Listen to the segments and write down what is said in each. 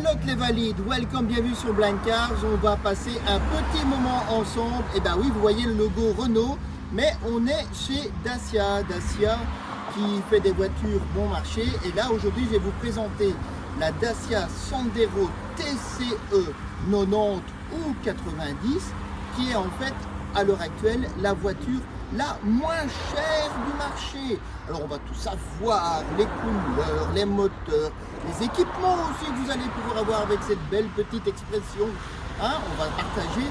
Hello les valides, welcome, bienvenue sur Blind Cars. On va passer un petit moment ensemble. Et ben oui, vous voyez le logo Renault, mais on est chez Dacia. Dacia qui fait des voitures bon marché. Et là aujourd'hui, je vais vous présenter la Dacia Sandero TCE 90 ou 90, qui est en fait à l'heure actuelle la voiture la moins chère du marché. Alors on va tout savoir, les couleurs, les moteurs, les équipements aussi que vous allez pouvoir avoir avec cette belle petite expression. On va partager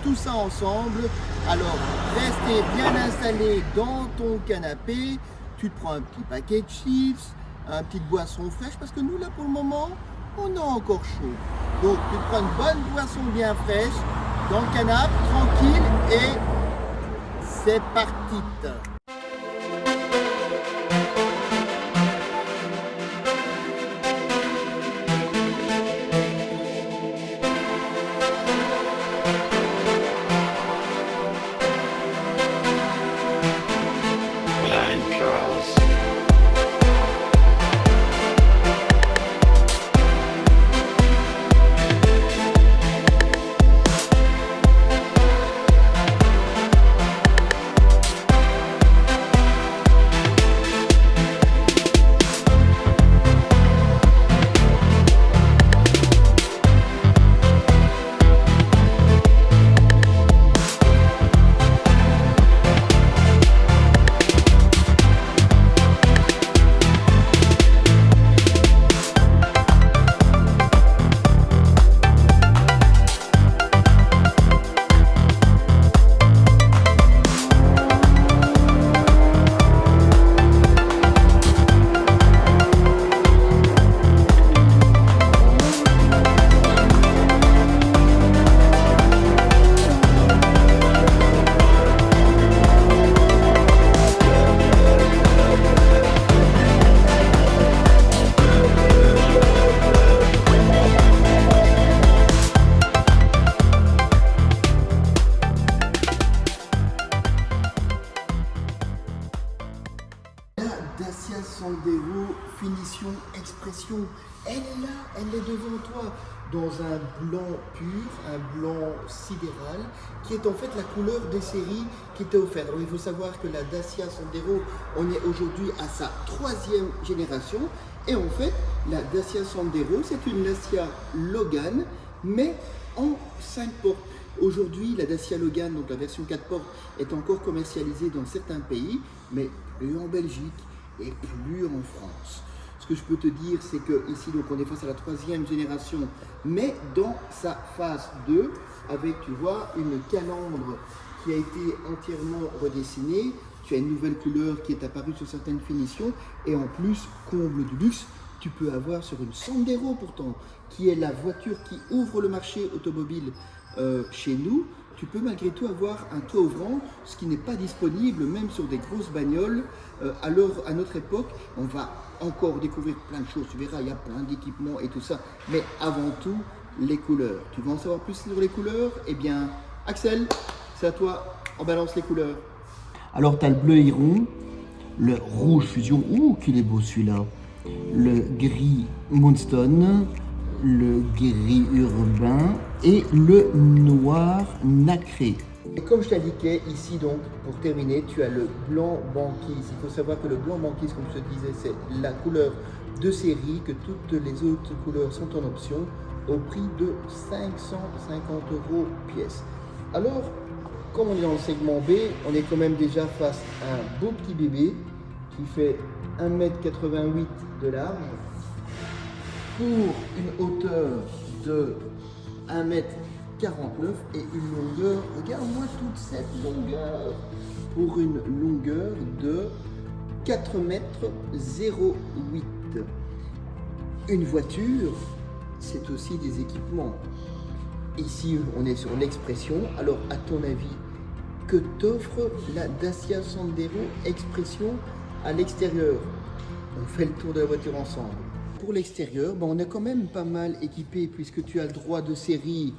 tout ça ensemble. Alors restez bien installés dans ton canapé. Tu te prends un petit paquet de chips, une petite boisson fraîche, parce que nous là pour le moment on a encore chaud. Donc tu te prends une bonne boisson bien fraîche dans le canapé, tranquille, et c'est parti. Dacia Sandero Finition Expression, elle est là, elle est devant toi, dans un blanc pur, un blanc sidéral, qui est en fait la couleur des séries qui était offerte. Alors, il faut savoir que la Dacia Sandero, on est aujourd'hui à sa 3e génération, et en fait, la Dacia Sandero, c'est une Dacia Logan, mais en 5 portes. Aujourd'hui, la Dacia Logan, donc la version 4 portes, est encore commercialisée dans certains pays, mais plus en Belgique et plus en France. Ce que je peux te dire, c'est que ici, donc, on est face à la 3e génération, mais dans sa phase 2, avec, tu vois, une calandre qui a été entièrement redessinée. Tu as une nouvelle couleur qui est apparue sur certaines finitions, et en plus, comble du luxe, tu peux avoir sur une Sandero pourtant, qui est la voiture qui ouvre le marché automobile chez nous. Tu peux malgré tout avoir un toit ouvrant, ce qui n'est pas disponible même sur des grosses bagnoles. Alors à notre époque, on va encore découvrir plein de choses, tu verras, il y a plein d'équipements et tout ça, mais avant tout, les couleurs. Tu veux en savoir plus sur les couleurs? Eh bien, Axel, c'est à toi, on balance les couleurs. Alors tu as le bleu Héron, le rouge fusion, ouh qu'il est beau celui-là, le gris Moonstone, le gris urbain et le noir nacré. Et comme je t'indiquais ici, donc pour terminer, tu as le blanc banquise. Il faut savoir que le blanc banquise, comme je te disais, c'est la couleur de série, que toutes les autres couleurs sont en option, au prix de 550 € pièce. Alors, comme on est dans le segment B, on est quand même déjà face à un beau petit bébé qui fait 1,88 m de large, pour une hauteur de 1,49 m et une longueur, regarde-moi toute cette longueur, pour une longueur de 4,08 m. Une voiture, c'est aussi des équipements. Ici, on est sur l'expression. Alors, à ton avis, que t'offre la Dacia Sandero Expression à l'extérieur? On fait le tour de la voiture ensemble. Pour l'extérieur, on est quand même pas mal équipé, puisque tu as le droit de série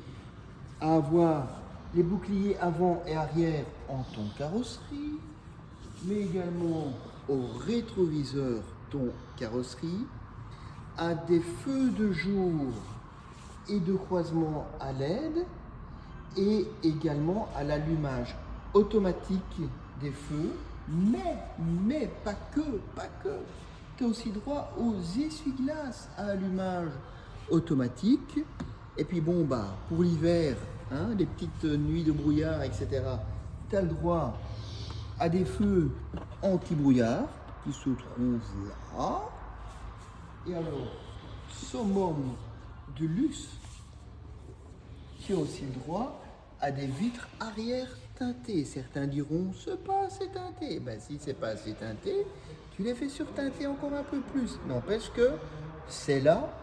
à avoir les boucliers avant et arrière en ton carrosserie, mais également au rétroviseur ton carrosserie, à des feux de jour et de croisement à LED et également à l'allumage automatique des feux, mais pas que. Tu as aussi droit aux essuie-glaces à allumage automatique. Et puis bon, pour l'hiver, hein, les petites nuits de brouillard, etc., tu as le droit à des feux anti-brouillard qui se trouvent là. Et alors, summum de luxe, tu as aussi le droit à des vitres arrière teintées. Certains diront, c'est pas assez teinté. Ben si c'est pas assez teinté, tu les fais surteinter encore un peu plus. N'empêche que c'est là,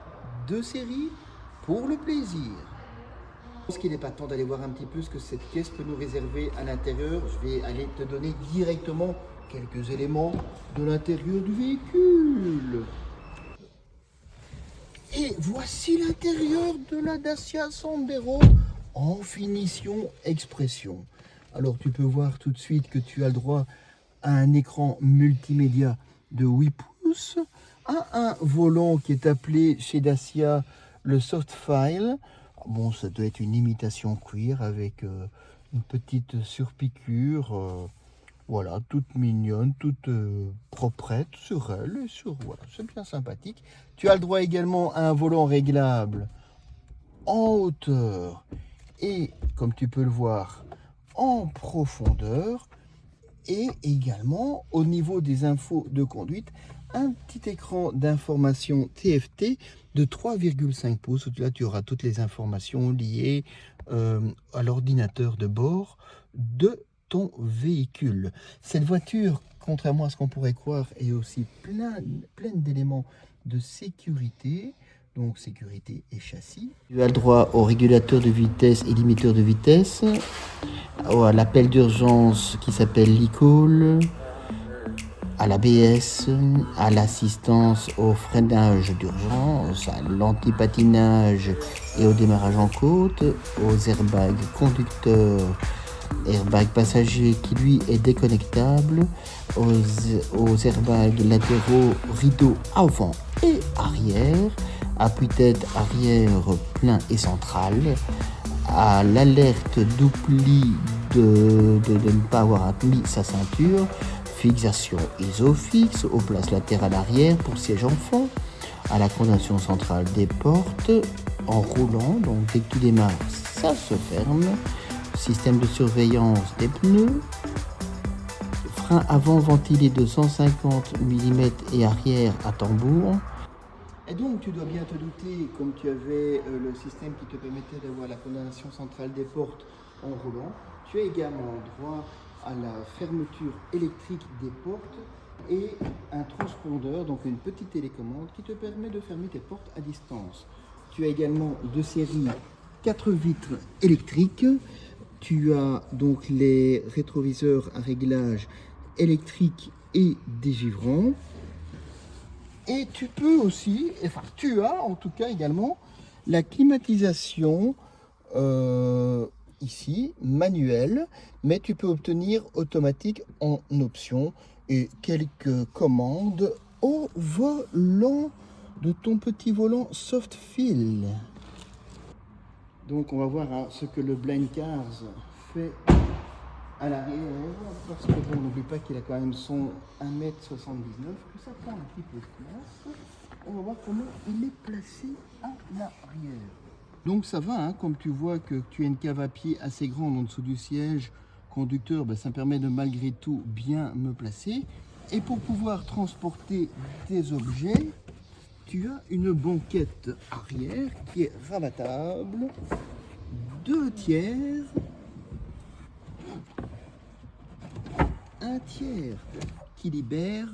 de série, pour le plaisir. Est-ce qu'il n'est pas temps d'aller voir un petit peu ce que cette caisse peut nous réserver à l'intérieur? Je vais aller te donner directement quelques éléments de l'intérieur du véhicule. Et voici l'intérieur de la Dacia Sandero en finition expression. Alors tu peux voir tout de suite que tu as le droit à un écran multimédia de 8 pouces, à un volant qui est appelé chez Dacia le Softfile. Bon, ça doit être une imitation cuir avec une petite surpiqûre. Voilà, toute mignonne, toute proprette sur elle. Voilà, c'est bien sympathique. Tu as le droit également à un volant réglable en hauteur et, comme tu peux le voir, en profondeur. Et également, au niveau des infos de conduite, un petit écran d'information TFT de 3,5 pouces. Là, tu auras toutes les informations liées à l'ordinateur de bord de ton véhicule. Cette voiture, contrairement à ce qu'on pourrait croire, est aussi pleine d'éléments de sécurité. Donc sécurité et châssis. Tu as le droit au régulateur de vitesse et limiteur de vitesse, à l'appel d'urgence qui s'appelle l'e-call, à l'ABS, à l'assistance au freinage d'urgence, à l'anti-patinage et au démarrage en côte, aux airbags conducteurs, airbag passager qui lui est déconnectable, aux airbags latéraux, rideaux avant et arrière, appui-tête arrière plein et central, à l'alerte d'oubli de ne pas avoir mis sa ceinture, fixation isofix aux places latérales arrière pour siège enfant, à la condamnation centrale des portes en roulant, donc dès que tu démarres ça se ferme, système de surveillance des pneus, frein avant ventilé de 150 mm et arrière à tambour. Et donc tu dois bien te douter, comme tu avais le système qui te permettait d'avoir la condamnation centrale des portes en roulant, tu as également droit à la fermeture électrique des portes et un transpondeur, donc une petite télécommande qui te permet de fermer tes portes à distance. Tu as également de série 4 vitres électriques. Tu as donc les rétroviseurs à réglage électrique et dégivrant. Et tu peux aussi, enfin tu as en tout cas également la climatisation ici, manuelle, mais tu peux obtenir automatique en option et quelques commandes au volant de ton petit volant Softfile. Donc on va voir ce que le Blind Cars fait à l'arrière, parce que bon, n'oublie pas qu'il a quand même son 1m79, que ça prend un petit peu de place. On va voir comment il est placé à l'arrière. Donc ça va, hein, comme tu vois que tu as une cave à pied assez grande en dessous du siège conducteur, ça me permet de malgré tout bien me placer. Et pour pouvoir transporter tes objets, tu as une banquette arrière qui est rabattable, 2 tiers, 1 tiers qui libère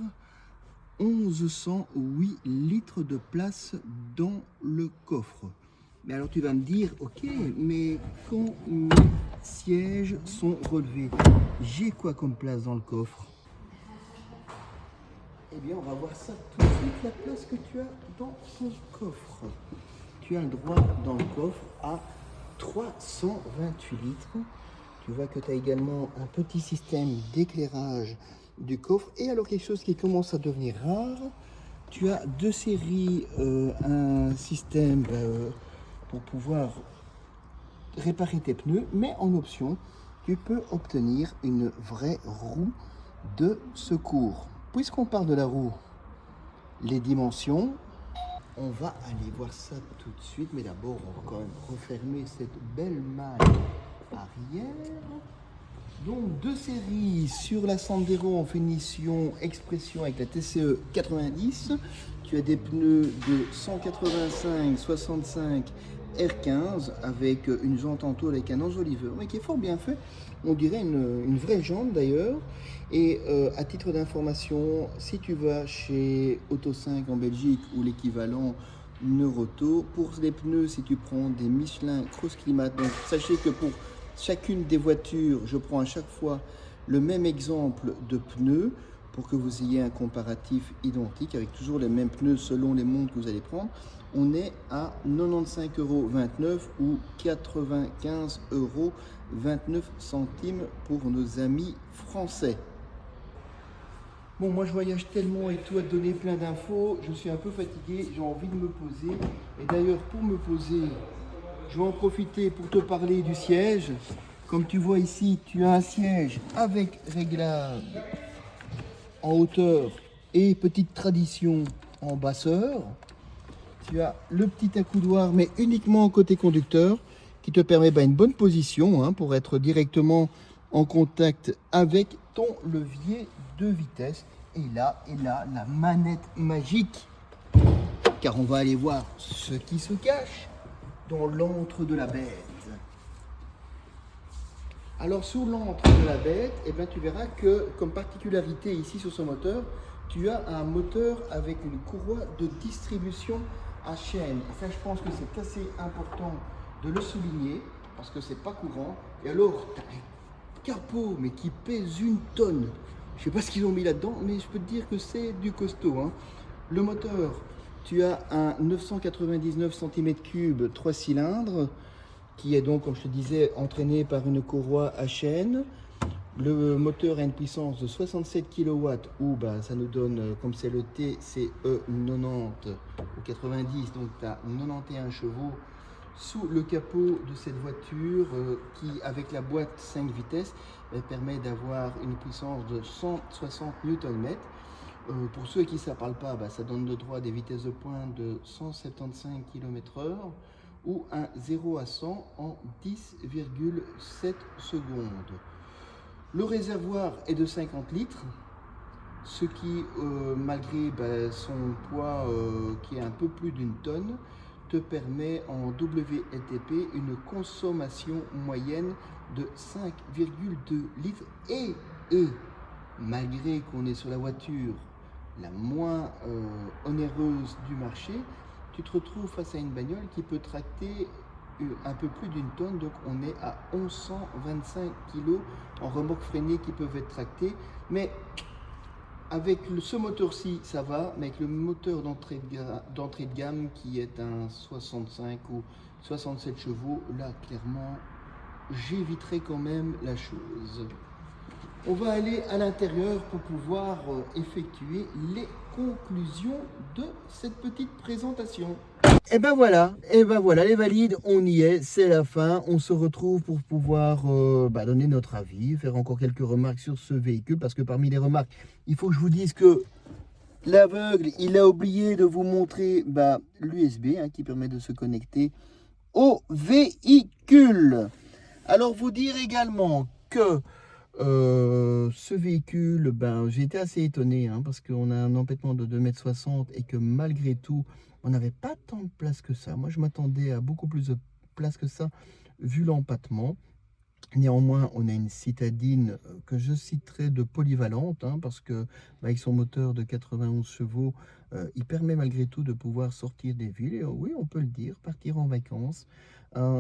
1108 litres de place dans le coffre. Mais alors tu vas me dire, ok, mais quand mes sièges sont relevés, j'ai quoi comme place dans le coffre? Eh bien, on va voir ça tout de suite, la place que tu as dans ton coffre. Tu as le droit dans le coffre à 328 litres. Tu vois que tu as également un petit système d'éclairage du coffre. Et alors quelque chose qui commence à devenir rare, tu as de série un système pour pouvoir réparer tes pneus, mais en option, tu peux obtenir une vraie roue de secours. Puisqu'on parle de la roue, les dimensions, on va aller voir ça tout de suite, mais d'abord on va quand même refermer cette belle malle arrière. Donc deux séries sur la Sandero en finition expression avec la TCE 90. Tu as des pneus de 185-65 R15 avec une jante en tôle avec un enjoliveur, mais qui est fort bien fait. On dirait une vraie jante d'ailleurs. Et à titre d'information, si tu vas chez Auto 5 en Belgique ou l'équivalent Neuroto, pour les pneus, si tu prends des Michelin Cross Climat, donc sachez que pour chacune des voitures, je prends à chaque fois le même exemple de pneus pour que vous ayez un comparatif identique avec toujours les mêmes pneus selon les montres que vous allez prendre. On est à 95,29 € ou 95,29 € pour nos amis français. Bon, moi je voyage tellement et tout à te donner plein d'infos, je suis un peu fatigué, j'ai envie de me poser. Et d'ailleurs, pour me poser, je vais en profiter pour te parler du siège. Comme tu vois ici, tu as un siège avec réglage en hauteur et petite tradition en basseur. Tu as le petit accoudoir, mais uniquement côté conducteur, qui te permet une bonne position pour être directement en contact avec ton levier de vitesse. Et là, la manette magique, car on va aller voir ce qui se cache dans l'antre de la bête. Alors sous l'antre de la bête, tu verras que comme particularité ici sur ce moteur, tu as un moteur avec une courroie de distribution à chaîne. Et ça, je pense que c'est assez important de le souligner parce que c'est pas courant. Et alors, tu as un capot mais qui pèse 1 tonne. Je sais pas ce qu'ils ont mis là-dedans, mais je peux te dire que c'est du costaud. Le moteur, tu as un 999 cm3 3 cylindres qui est donc, comme je te disais, entraîné par une courroie à chaîne. Le moteur a une puissance de 67 kW ou ça nous donne, comme c'est le TCE 90 ou 90, donc tu as 91 chevaux sous le capot de cette voiture qui, avec la boîte 5 vitesses, permet d'avoir une puissance de 160 Nm. Pour ceux qui ne parlent pas, ça donne le droit à des vitesses de pointe de 175 km/h ou un 0 à 100 en 10,7 secondes. Le réservoir est de 50 litres, ce qui, malgré son poids qui est un peu plus d'1 tonne, te permet en WLTP une consommation moyenne de 5,2 litres. Et malgré qu'on est sur la voiture la moins onéreuse du marché, tu te retrouves face à une bagnole qui peut tracter un peu plus d'1 tonne, donc on est à 1125 kg en remorque freinée qui peuvent être tractées. Mais avec ce moteur-ci, ça va, mais avec le moteur d'entrée de gamme qui est un 65 ou 67 chevaux, là clairement, j'éviterai quand même la chose. On va aller à l'intérieur pour pouvoir effectuer les conclusions de cette petite présentation. Et ben voilà, les valides, on y est, c'est la fin. On se retrouve pour pouvoir donner notre avis, faire encore quelques remarques sur ce véhicule, parce que parmi les remarques, il faut que je vous dise que l'aveugle, il a oublié de vous montrer l'USB qui permet de se connecter au véhicule. Alors vous dire également que ce véhicule, j'ai été assez étonné parce qu'on a un empattement de 2,60 m et que malgré tout, on n'avait pas tant de place que ça. Moi, je m'attendais à beaucoup plus de place que ça, vu l'empattement. Néanmoins, on a une citadine que je citerai de polyvalente, parce que avec son moteur de 91 chevaux, il permet malgré tout de pouvoir sortir des villes. Et oui, on peut le dire, partir en vacances.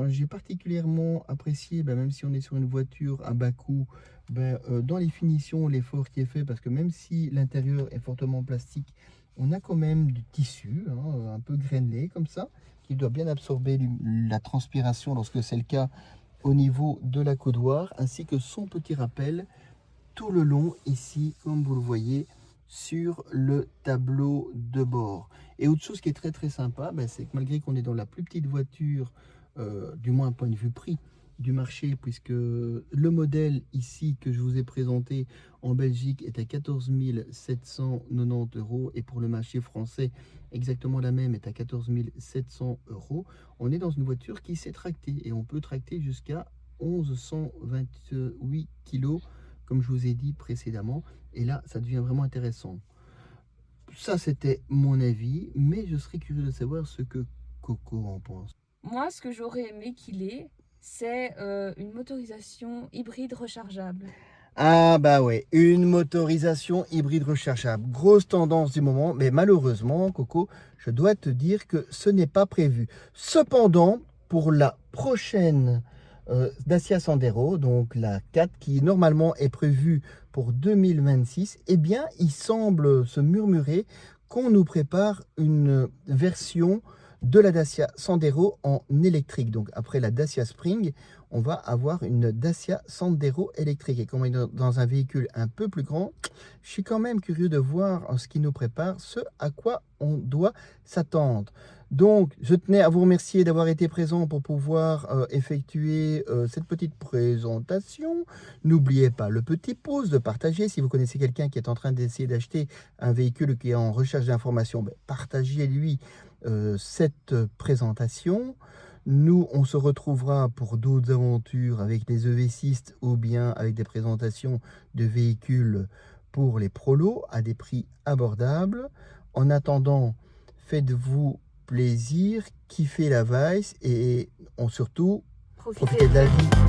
J'ai particulièrement apprécié, même si on est sur une voiture à bas coût, dans les finitions, l'effort qui est fait, parce que même si l'intérieur est fortement plastique, on a quand même du tissu, un peu grainelé comme ça, qui doit bien absorber la transpiration lorsque c'est le cas au niveau de la coudoir, ainsi que son petit rappel tout le long ici, comme vous le voyez, sur le tableau de bord. Et autre chose qui est très très sympa, c'est que malgré qu'on est dans la plus petite voiture, du moins point de vue prix du marché, puisque le modèle ici que je vous ai présenté en Belgique est à 14 790 euros et pour le marché français exactement la même est à 14 700 euros. On est dans une voiture qui sait tracter et on peut tracter jusqu'à 1128 kg comme je vous ai dit précédemment, et là ça devient vraiment intéressant. Ça c'était mon avis, mais je serais curieux de savoir ce que Coco en pense. Moi, ce que j'aurais aimé qu'il ait, c'est une motorisation hybride rechargeable. Ah bah ouais, une motorisation hybride rechargeable, grosse tendance du moment, mais malheureusement, Coco, je dois te dire que ce n'est pas prévu. Cependant, pour la prochaine Dacia Sandero, donc la 4, qui normalement est prévue pour 2026, eh bien, il semble se murmurer qu'on nous prépare une version de la Dacia Sandero en électrique. Donc après la Dacia Spring, on va avoir une Dacia Sandero électrique. Et comme on est dans un véhicule un peu plus grand, je suis quand même curieux de voir ce qui nous prépare, ce à quoi on doit s'attendre. Donc, je tenais à vous remercier d'avoir été présent pour pouvoir effectuer cette petite présentation. N'oubliez pas le petit pouce, de partager. Si vous connaissez quelqu'un qui est en train d'essayer d'acheter un véhicule qui est en recherche d'informations, partagez-lui cette présentation. Nous, on se retrouvera pour d'autres aventures avec des EV6 ou bien avec des présentations de véhicules pour les prolos à des prix abordables. En attendant, faites-vous plaisir, kiffez la Vice et surtout, profitez de la vie.